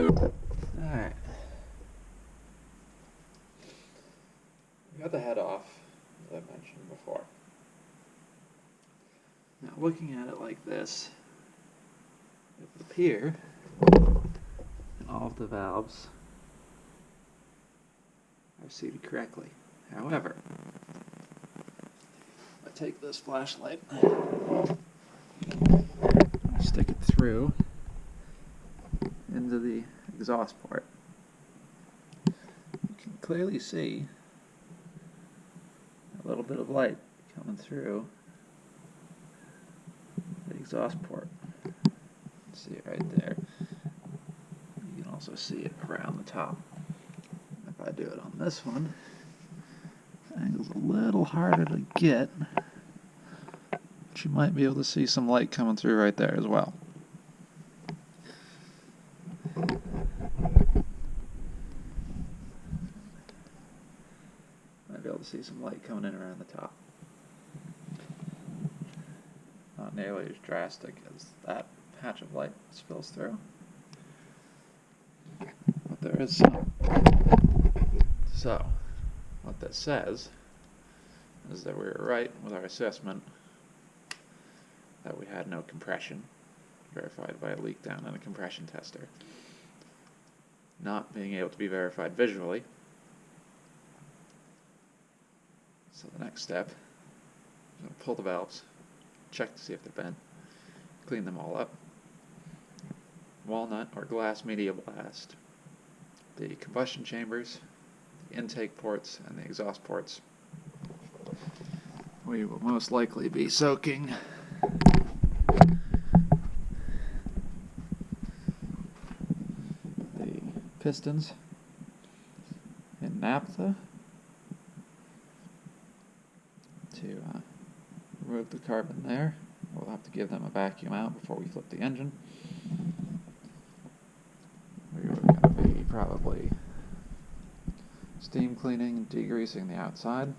Alright. We got the head off, as I mentioned before. Now, looking at it like this, it would appear all of the valves are seated correctly. However, I take this flashlight, I stick it through into the exhaust port. You can clearly see a little bit of light coming through the exhaust port. See it right there. You can also see it around the top. If I do it on this one, the angle's a little harder to get, but you might be able to see some light coming through right there as well. Might be able to see some light coming in around the top. Not nearly as drastic as that patch of light spills through, but there is some. So, what this says is that we were right with our assessment that we had no compression, verified by a leak down in a compression tester. Not being able to be verified visually. So the next step, I'm going to pull the valves, check to see if they're bent, clean them all up, walnut or glass media blast the combustion chambers, the intake ports, and the exhaust ports. We will most likely be soaking the pistons in naphtha to remove the carbon there. We'll have to give them a vacuum out before we flip the engine. We are going to be probably steam cleaning and degreasing the outside.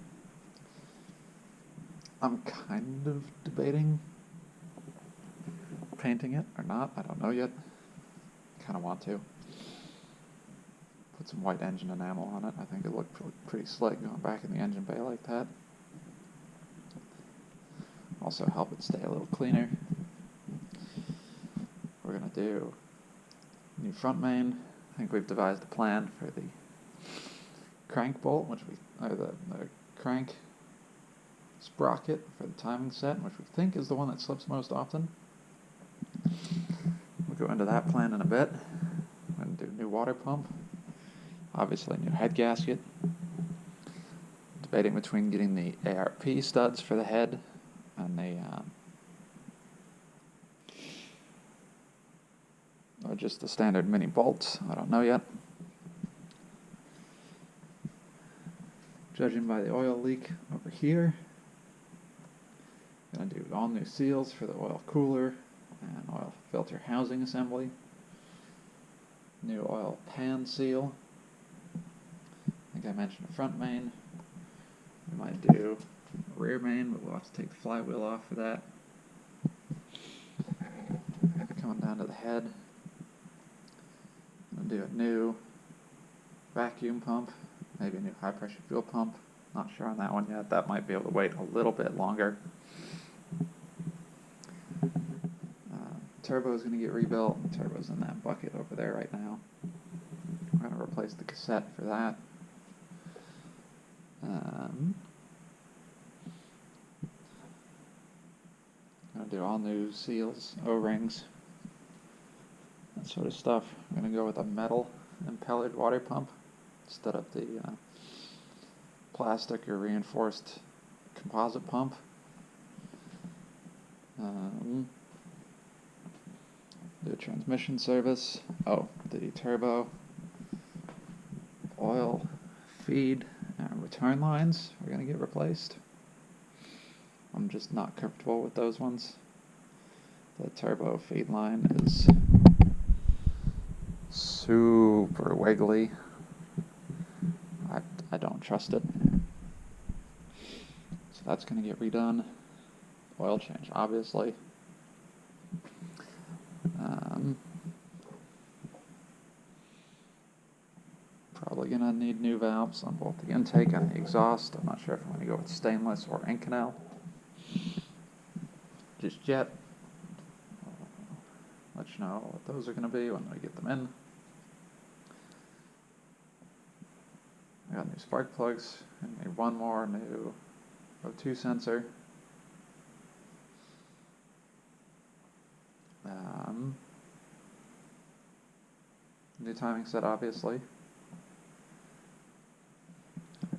I'm kind of debating painting it or not. I don't know yet. Kind of want to. Put some white engine enamel on it. I think it looked pretty slick going back in the engine bay like that. Also help it stay a little cleaner. We're going to do new front main. I think we've devised a plan for the crank bolt, which the crank sprocket for the timing set, which we think is the one that slips most often. We'll go into that plan in a bit. We're going to do new water pump. Obviously new head gasket. Debating between getting the ARP studs for the head and the or just the standard mini bolts. I don't know yet. Judging by the oil leak over here, going to do all new seals for the oil cooler and oil filter housing assembly. New oil pan seal. I think I mentioned a front main. We might do a rear main, but we'll have to take the flywheel off for that. Coming down to the head, I'm going to do a new vacuum pump, maybe a new high pressure fuel pump. Not sure on that one yet. That might be able to wait a little bit longer. Turbo is going to get rebuilt. The turbo's in that bucket over there right now. We're going to replace the cassette for that. Going to do all new seals, O-rings, that sort of stuff. I'm going to go with a metal impellered water pump instead of the plastic or reinforced composite pump. The transmission service. Oh, the turbo, oil, feed, and return lines are going to get replaced. I'm just not comfortable with those ones. The turbo feed line is super wiggly. I don't trust it. So that's going to get redone. Oil change, obviously. need new valves on both the intake and the exhaust. I'm not sure if I'm going to go with stainless or Inconel just yet. Let you know what those are going to be when we get them in. I got new spark plugs, and need one more new O2 sensor. New timing set, obviously.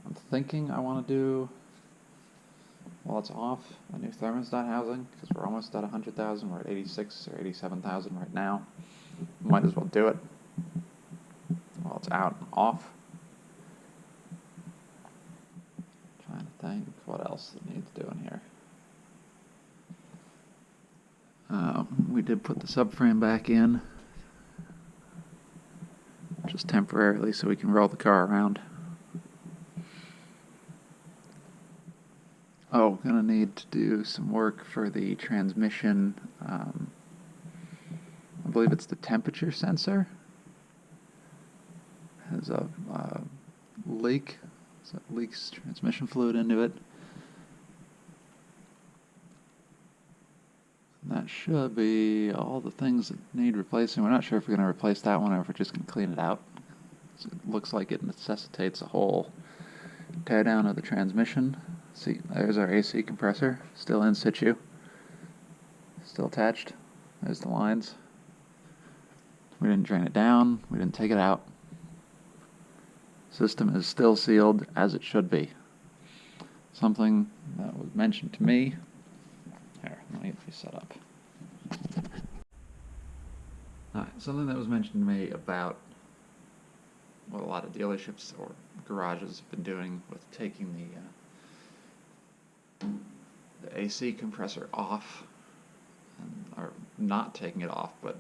I'm thinking I want to do, while it's off, a new thermostat housing, because we're almost at 100,000. We're at 86 or 87,000 right now. Might as well do it while it's out and off. Trying to think what else it needs doing here. We did put the subframe back in, just temporarily, so we can roll the car around. Oh, gonna need to do some work for the transmission. I believe it's the temperature sensor. Has a leak, so it leaks transmission fluid into it. That should be all the things that need replacing. We're not sure if we're going to replace that one or if we're just going to clean it out. So it looks like it necessitates a whole tear down of the transmission. See, there's our AC compressor, still in situ, still attached. There's the lines. We didn't drain it down, we didn't take it out. System is still sealed as it should be. Something that was mentioned to me. Here, let me get you set up. Alright, something that was mentioned to me about what a lot of dealerships or garages have been doing with taking the AC compressor off, or not taking it off, but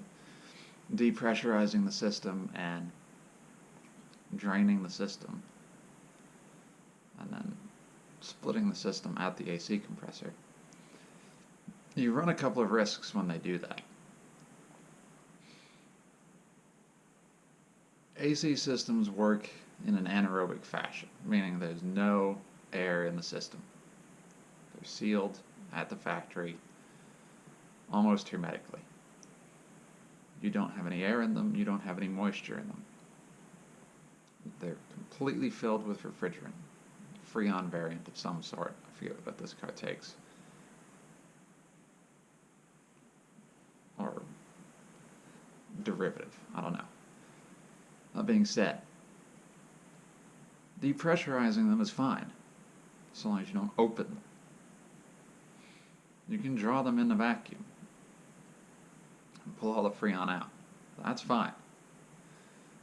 depressurizing the system and draining the system, and then splitting the system at the AC compressor. You run a couple of risks when they do that. AC systems work in an anaerobic fashion, meaning there's no air in the system. They're sealed at the factory almost hermetically. You don't have any air in them, you don't have any moisture in them. They're completely filled with refrigerant, Freon variant of some sort. I forget what this car takes. Or derivative, I don't know. That being said, depressurizing them is fine, so long as you don't open them. You can draw them in the vacuum and pull all the Freon out. That's fine.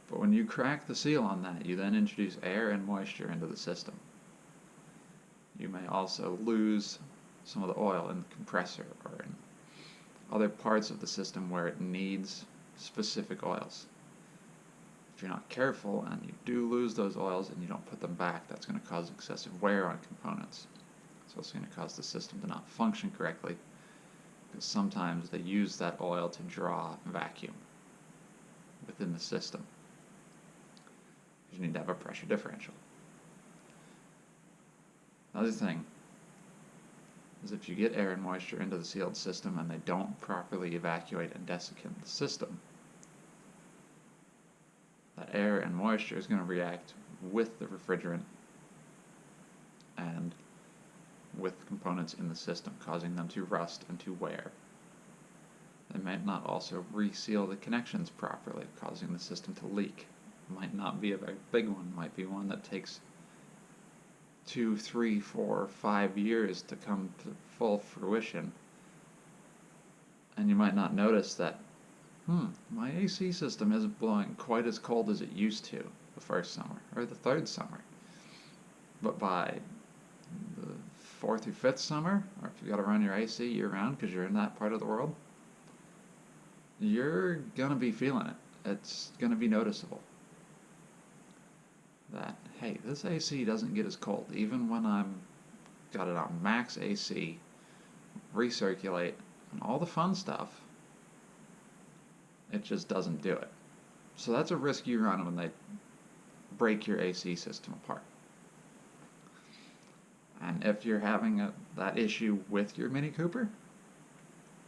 But when you crack the seal on that, you then introduce air and moisture into the system. You may also lose some of the oil in the compressor or in other parts of the system where it needs specific oils. If you're not careful and you do lose those oils and you don't put them back, that's going to cause excessive wear on components. It's also going to cause the system to not function correctly, because sometimes they use that oil to draw vacuum within the system. You need to have a pressure differential. Another thing is if you get air and moisture into the sealed system and they don't properly evacuate and desiccant the system, that air and moisture is going to react with the refrigerant and with components in the system, causing them to rust and to wear. They might not also reseal the connections properly, causing the system to leak. It might not be a very big one, it might be one that takes 2, 3, 4, 5 years to come to full fruition. And you might not notice that, my AC system isn't blowing quite as cold as it used to the first summer, or the third summer. But by the 4th or 5th summer, or if you gotta run your AC year-round because you're in that part of the world, you're gonna be feeling it. It's gonna be noticeable. That, hey, this AC doesn't get as cold, even when I'm got it on max AC, recirculate, and all the fun stuff. It just doesn't do it. So that's a risk you run when they break your AC system apart. And if you're having that issue with your Mini Cooper,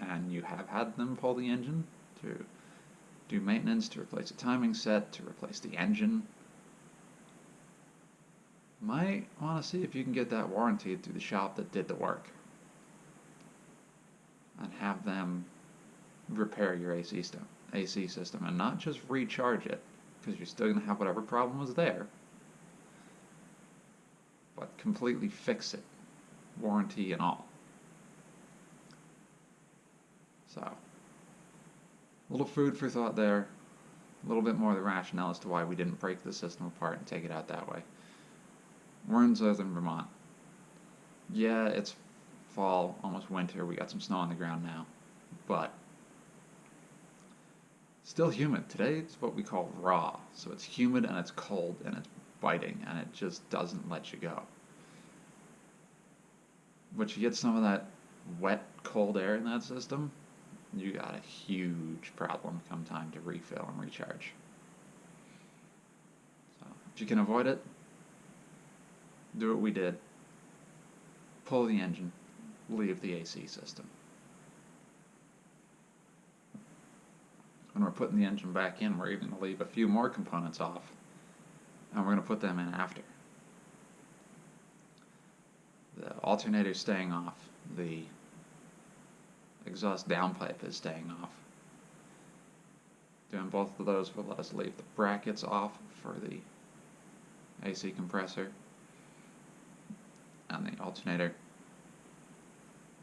and you have had them pull the engine to do maintenance, to replace a timing set, to replace the engine, might want to see if you can get that warranty through the shop that did the work, and have them repair your AC system, and not just recharge it, because you're still going to have whatever problem was there, but completely fix it, warranty and all. So, a little food for thought there, a little bit more of the rationale as to why we didn't break the system apart and take it out that way. We're in southern Vermont. Yeah, it's fall, almost winter, we got some snow on the ground now, but still humid. Today it's what we call raw, so it's humid and it's cold and it's biting and it just doesn't let you go. But you get some of that wet, cold air in that system, you got a huge problem come time to refill and recharge. So if you can avoid it, do what we did. Pull the engine, leave the AC system. When we're putting the engine back in, we're even going to leave a few more components off, and we're going to put them in after. The alternator is staying off, the exhaust downpipe is staying off. Doing both of those will let us leave the brackets off for the AC compressor and the alternator.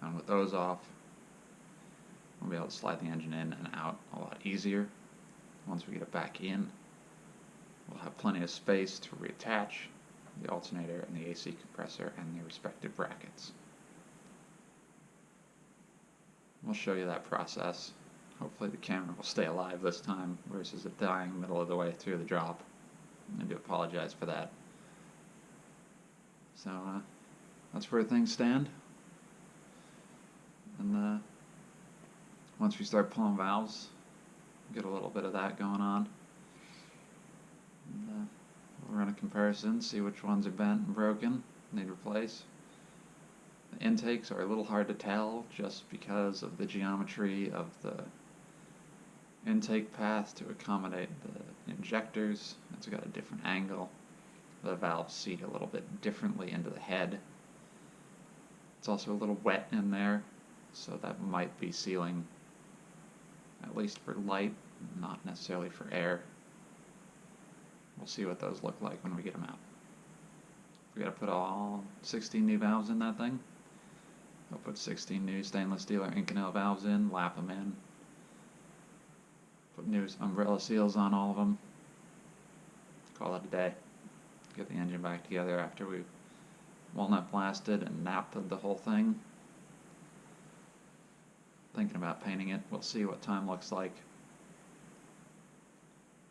And with those off, we'll be able to slide the engine in and out a lot easier. Once we get it back in, we'll have plenty of space to reattach the alternator and the AC compressor and their respective brackets. We'll show you that process. Hopefully the camera will stay alive this time versus it dying middle of the way through the drop. I do apologize for that. So that's where things stand. And once we start pulling valves, get a little bit of that going on. And, we'll run a comparison, see which ones are bent and broken, need replaced. The intakes are a little hard to tell just because of the geometry of the intake path to accommodate the injectors. It's got a different angle. The valves seat a little bit differently into the head. It's also a little wet in there, so that might be sealing, at least for light, not necessarily for air. We'll see what those look like when we get them out. We gotta put all 16 new valves in that thing. I'll put 16 new stainless steel or Inconel valves in, lap them in. Put new umbrella seals on all of them. Call it a day. Get the engine back together after we walnut blasted and napped the whole thing. Thinking about painting it. We'll see what time looks like.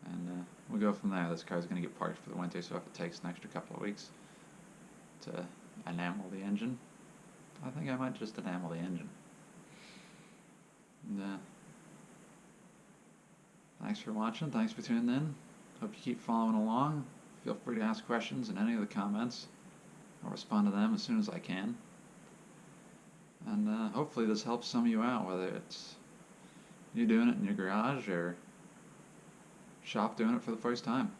And we'll go from there. This car's going to get parked for the winter, so if it takes an extra couple of weeks to enamel the engine, I think I might just enamel the engine. And, thanks for watching. Thanks for tuning in. Hope you keep following along. Feel free to ask questions in any of the comments. I'll respond to them as soon as I can. And hopefully this helps some of you out, whether it's you doing it in your garage or shop doing it for the first time.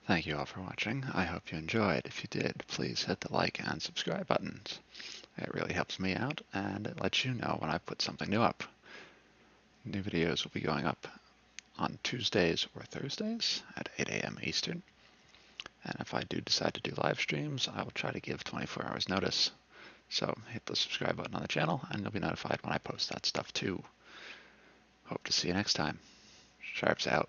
Thank you all for watching. I hope you enjoyed. If you did, please hit the like and subscribe buttons. It really helps me out, and it lets you know when I put something new up. New videos will be going up on Tuesdays or Thursdays at 8 a.m. Eastern. And if I do decide to do live streams, I will try to give 24 hours notice. So hit the subscribe button on the channel, and you'll be notified when I post that stuff too. Hope to see you next time. Sharps out.